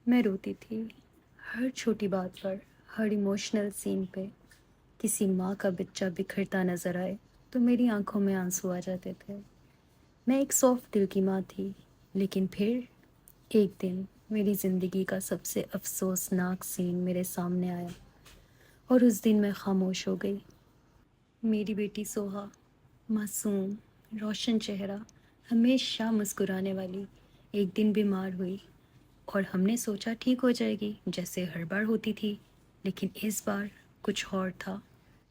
میں روتی تھی ہر چھوٹی بات پر، ہر ایموشنل سین پہ۔ کسی ماں کا بچہ بکھرتا نظر آئے تو میری آنکھوں میں آنسو آ جاتے تھے۔ میں ایک سافٹ دل کی ماں تھی، لیکن پھر ایک دن میری زندگی کا سب سے افسوسناک سین میرے سامنے آیا، اور اس دن میں خاموش ہو گئی۔ میری بیٹی سوہا، معصوم، روشن چہرہ، ہمیشہ مسکرانے والی، ایک دن بیمار ہوئی، اور ہم نے سوچا ٹھیک ہو جائے گی جیسے ہر بار ہوتی تھی، لیکن اس بار کچھ اور تھا۔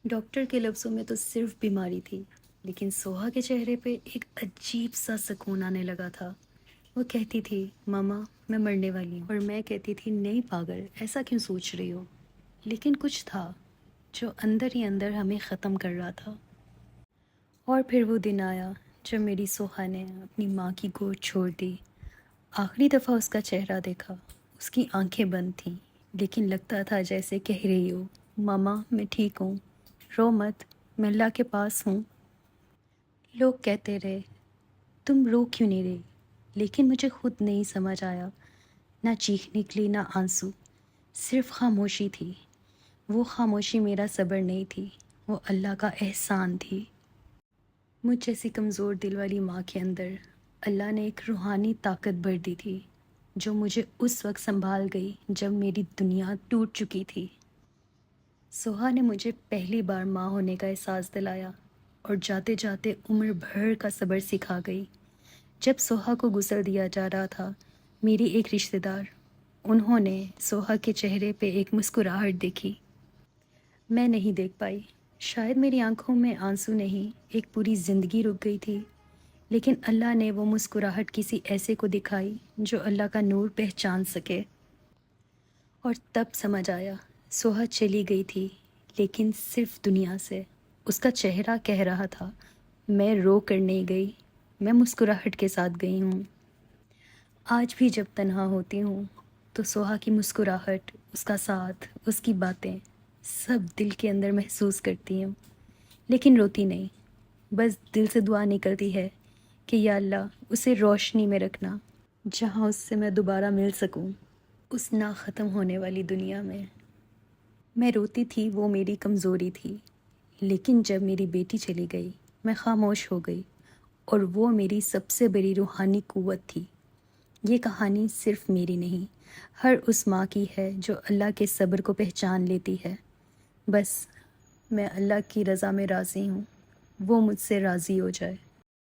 ڈاکٹر کے لفظوں میں تو صرف بیماری تھی، لیکن سوہا کے چہرے پہ ایک عجیب سا سکون آنے لگا تھا۔ وہ کہتی تھی ماما میں مرنے والی ہوں، اور میں کہتی تھی نہیں پاگل، ایسا کیوں سوچ رہی ہو؟ لیکن کچھ تھا جو اندر ہی اندر ہمیں ختم کر رہا تھا۔ اور پھر وہ دن آیا جب میری سوہا نے اپنی ماں کی گود چھوڑ دی۔ آخری دفعہ اس کا چہرہ دیکھا، اس کی آنکھیں بند تھیں، لیکن لگتا تھا جیسے کہہ رہی ہو ماما میں ٹھیک ہوں، رو مت، میں اللہ کے پاس ہوں۔ لوگ کہتے رہے تم رو کیوں نہیں رہی، لیکن مجھے خود نہیں سمجھ آیا، نہ چیخ نکلی نہ آنسو، صرف خاموشی تھی۔ وہ خاموشی میرا صبر نہیں تھی، وہ اللہ کا احسان تھی۔ مجھ جیسی کمزور دل والی ماں کے اندر اللہ نے ایک روحانی طاقت بھر دی تھی، جو مجھے اس وقت سنبھال گئی جب میری دنیا ٹوٹ چکی تھی۔ سوہا نے مجھے پہلی بار ماں ہونے کا احساس دلایا، اور جاتے جاتے عمر بھر کا صبر سکھا گئی۔ جب سوہا کو غسل دیا جا رہا تھا، میری ایک رشتہ دار، انہوں نے سوہا کے چہرے پہ ایک مسکراہٹ دیکھی۔ میں نہیں دیکھ پائی، شاید میری آنکھوں میں آنسو نہیں، ایک پوری زندگی رک گئی تھی، لیکن اللہ نے وہ مسکراہٹ کسی ایسے کو دکھائی جو اللہ کا نور پہچان سکے۔ اور تب سمجھ آیا، سوہا چلی گئی تھی، لیکن صرف دنیا سے۔ اس کا چہرہ کہہ رہا تھا میں رو کر نہیں گئی، میں مسکراہٹ کے ساتھ گئی ہوں۔ آج بھی جب تنہا ہوتی ہوں تو سوہا کی مسکراہٹ، اس کا ساتھ، اس کی باتیں، سب دل کے اندر محسوس کرتی ہوں، لیکن روتی نہیں، بس دل سے دعا نکلتی ہے کہ یا اللہ اسے روشنی میں رکھنا، جہاں اس سے میں دوبارہ مل سکوں، اس نہ ختم ہونے والی دنیا میں۔ میں روتی تھی، وہ میری کمزوری تھی، لیکن جب میری بیٹی چلی گئی میں خاموش ہو گئی، اور وہ میری سب سے بڑی روحانی قوت تھی۔ یہ کہانی صرف میری نہیں، ہر اس ماں کی ہے جو اللہ کے صبر کو پہچان لیتی ہے۔ بس میں اللہ کی رضا میں راضی ہوں، وہ مجھ سے راضی ہو جائے۔